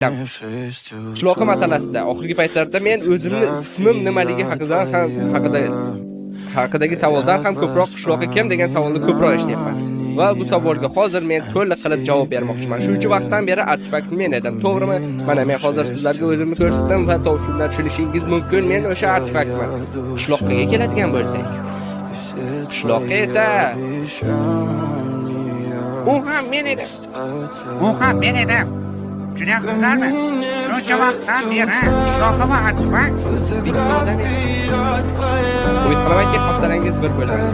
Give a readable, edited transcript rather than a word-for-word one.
Qishloqi masalasida oxirgi paytlarda men o'zimni ismim nimaligi haqidagi savoldan ham ko'proq qishloqi kim degan savolni ko'proq eshityapman. Va bu savolga hozir men to'liq qilib javob bermoqchiman. Shuncha vaqtdan beri artefakt men edim, to'g'rimi? Mana men hozir sizlarga o'zimni ko'rsatdim va shundan tushunishingiz mumkin. Men o'sha artefaktman. Qishloqqa keladigan bo'lsak. Qishloqqa esa u ham men edim. Tushunyapsizlarmi? Shuncha vaqtdan beri qishloqqa va artefakt bitta odam edi. Umid qilamanki, hafsalangiz bir bo'ladi.